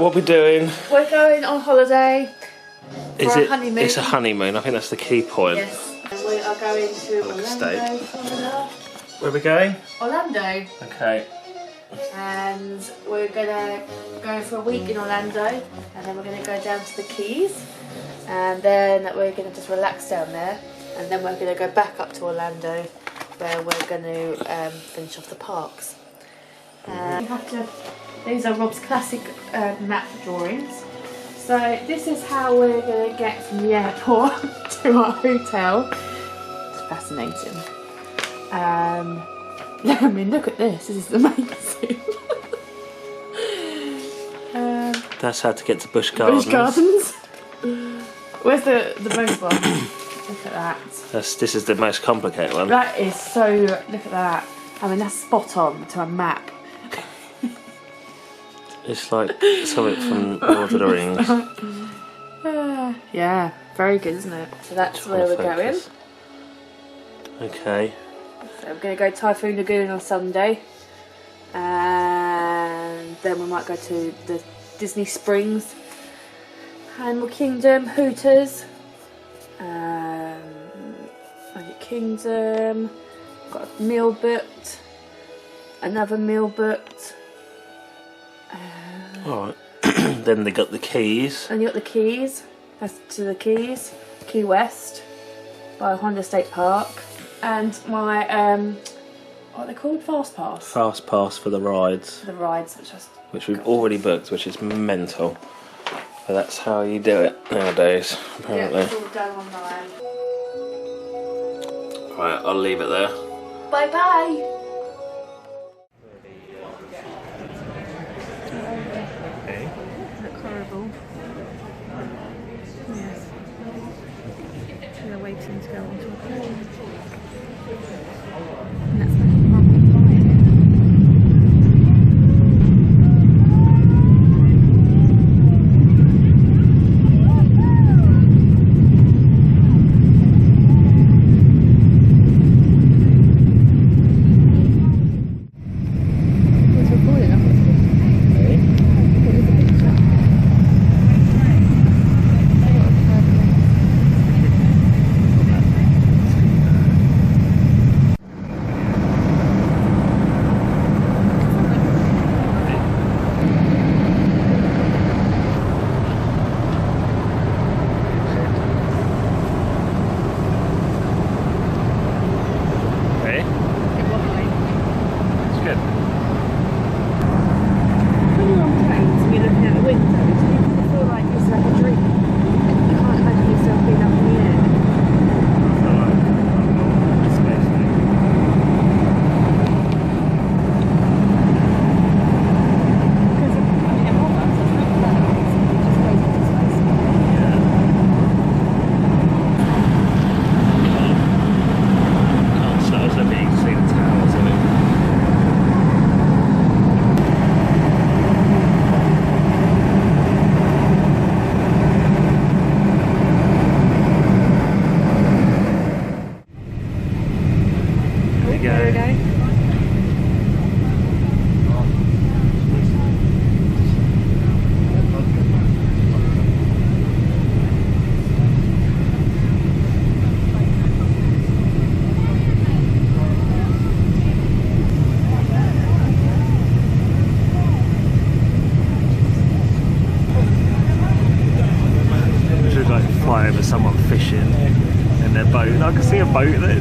what we're doing? We're going on holiday for Is a it? honeymoon. It's a honeymoon. I think that's the key point. Yes. And we are going to Orlando, Florida. Where are we going? Orlando. Okay. And we're gonna go for a week in Orlando, and then we're gonna go down to the Keys, and then we're gonna just relax down there, and then we're gonna go back up to Orlando, where we're gonna finish off the parks. These are Rob's classic map drawings. So this is how we're going to get from the airport to our hotel. It's fascinating. I mean, look at this. This is amazing. That's how to get to Busch Gardens. Busch Gardens. Where's the mobile? Look at that. This is the most complicated one. That is so. Look at that. I mean, that's spot on to a map. It's like something from Lord of the Rings. Yeah, very good, isn't it? So that's where we're going. Okay. So we're going to go Typhoon Lagoon on Sunday, and then we might go to the Disney Springs, Animal Kingdom, Hooters, Magic Kingdom. Got a meal booked, another meal booked. Alright. Then they got the Keys. And you got the Keys. That's to the Keys. Key West by Honda State Park. And my what are they called? Fast Pass. Fast Pass for the rides. For the rides, which we've already booked, which is mental. But that's how you do it nowadays, apparently. Yeah, it's all done online. Right, I'll leave it there. Bye bye. Look horrible. Yes. They're waiting to go onto a plane. And that's the market flying. Over someone fishing in their boat. I can see a boat there.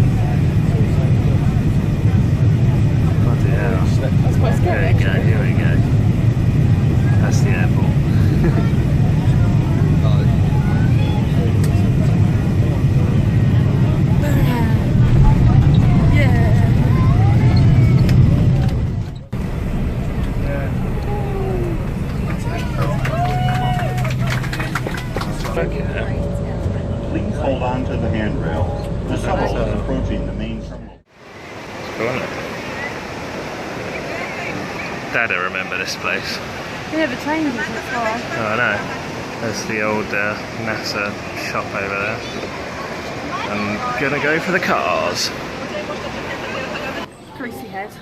Bloody hell. That's quite scary. Here we go. That's the airport. Please hold on to the handrails. The shuttle is approaching the main terminal. Cool, isn't it? Dad, I remember this place. It never changes, that's why. Oh, I know. There's the old NASA shop over there. I'm gonna go for the cars. Greasy head.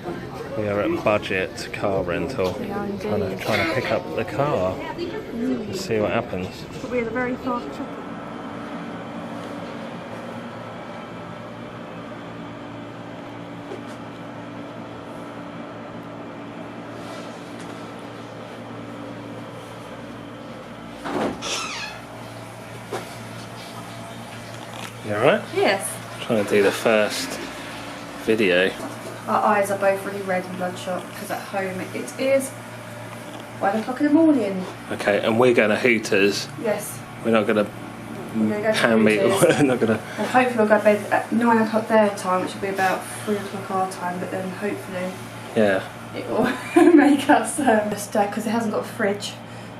We are at budget car rental. We are indeed. Trying to pick up the car. See what happens. We're at the very fast shop. You alright? Yes. Trying to do the first video. Our eyes are both really red and bloodshot because at home it is 1 o'clock in the morning. Okay, and we're going to Hooters. Yes. We're not going to Hand meet. We're not going to. And hopefully we'll go to bed at 9 o'clock their time, which will be about 3 o'clock our time. But then hopefully, yeah, it will make us because it hasn't got a fridge.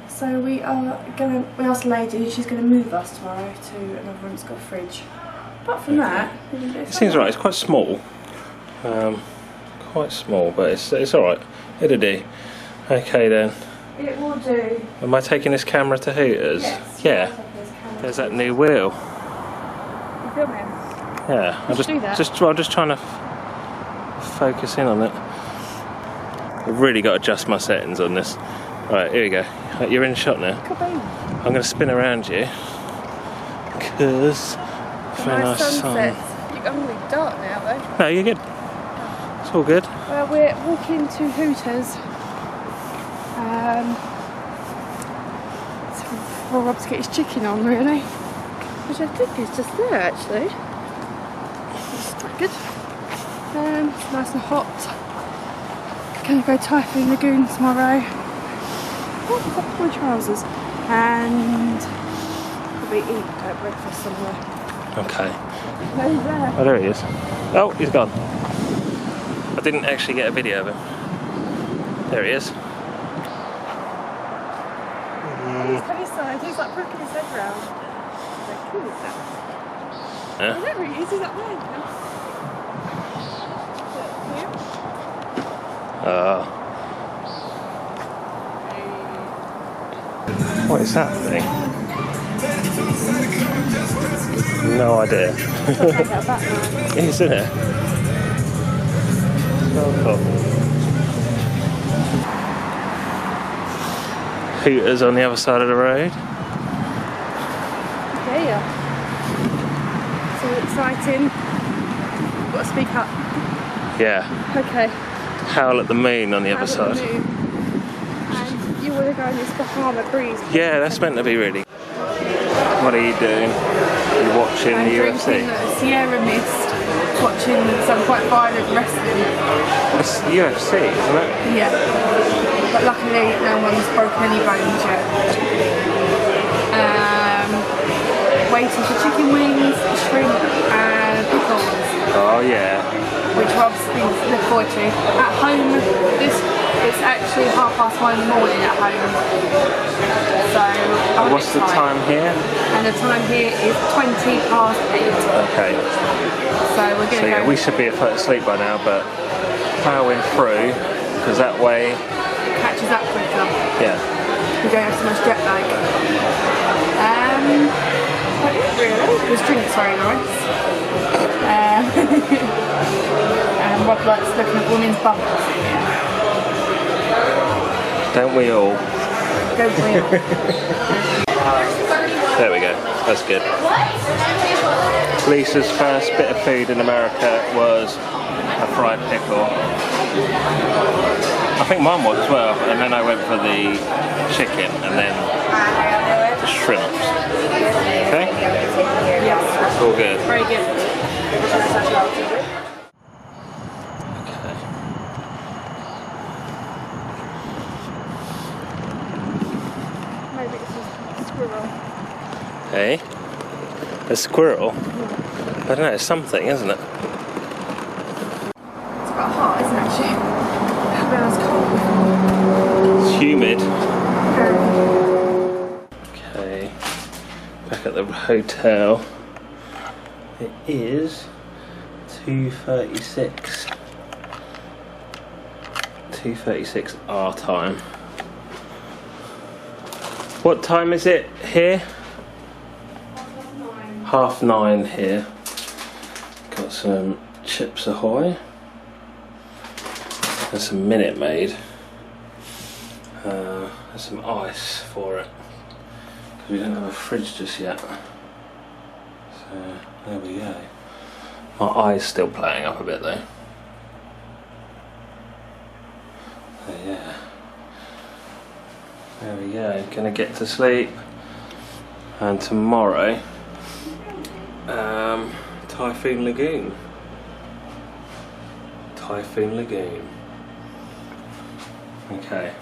So we asked the lady, she's going to move us tomorrow to another room that's got a fridge. Apart from that, it seems right. It's quite small. Quite small, but it's all right. It'll do. Okay then. It will do. Am I taking this camera to Hooters? Yes. Yeah. There's that new wheel. You filming? Yeah. I'm just trying to focus in on it. I've really got to adjust my settings on this. Right, here we go. You're in shot now. I'm going to spin around you because very nice sun. You're going really dark now though. No, you're good. It's all good. Well, we're walking to Hooters. For Rob to get his chicken on, really, which I think is just there actually. It's quite good. It's nice and hot. Gonna go Typhoon Lagoon tomorrow. Oh, I've got my trousers and probably eat breakfast somewhere. Okay. No, he's there. Oh, there he is. Oh, he's gone. I didn't actually get a video of him. There he is. He's got his side, he's like poking his head round. How cool is that? Yeah. Oh, there he is, he's up there now. What is that thing? No idea. Isn't it? Oh, cool. Hooters on the other side of the road. Yeah. So exciting. Got to speak up. Yeah. Okay. Howl at the moon on the other Howl at side. the moon. And you want to go in this Bahama breeze. Yeah, that's meant to be really. What are you doing? You're watching I'm the UFC? drinking Sierra Mist, watching some quite violent wrestling. It's UFC, isn't it? Yeah. But luckily no one's broken any bones yet. Waiting for chicken wings, shrimp and pickles. Oh yeah. Which Rob's been looking forward to. At home, it's actually 1:30 in the morning at home. So What's the time here? And the time here is 8:20. Okay. So we're going to go. Yeah, we should be asleep by now, but powering through because that way It catches up quicker. Yeah. We don't have so much jet lag. But yeah, really, this drink's very nice. And Rob likes looking at women's bubbles. Don't we all? Don't we? There we go. That's good. Lisa's first bit of food in America was a fried pickle. I think mine was as well, and then I went for the chicken and then the shrimps. Okay? Yes. All good. Very good. Okay. Maybe it's a squirrel. Hey? A squirrel? I don't know, it's something, isn't it? It's quite hot, isn't it, actually? It smells cold. It's humid. Very. Okay. Back at the hotel. It is 2:36. 2:36 our time. What time is it here? 9:30 here. Got some chips AHOY. There's some Minute Maid. There's some ice for it. Because we don't have a fridge just yet. So, there we go. My eye's still playing up a bit though. So, yeah. There we go. Gonna get to sleep. And tomorrow, Typhoon Lagoon. Typhoon Lagoon. Okay.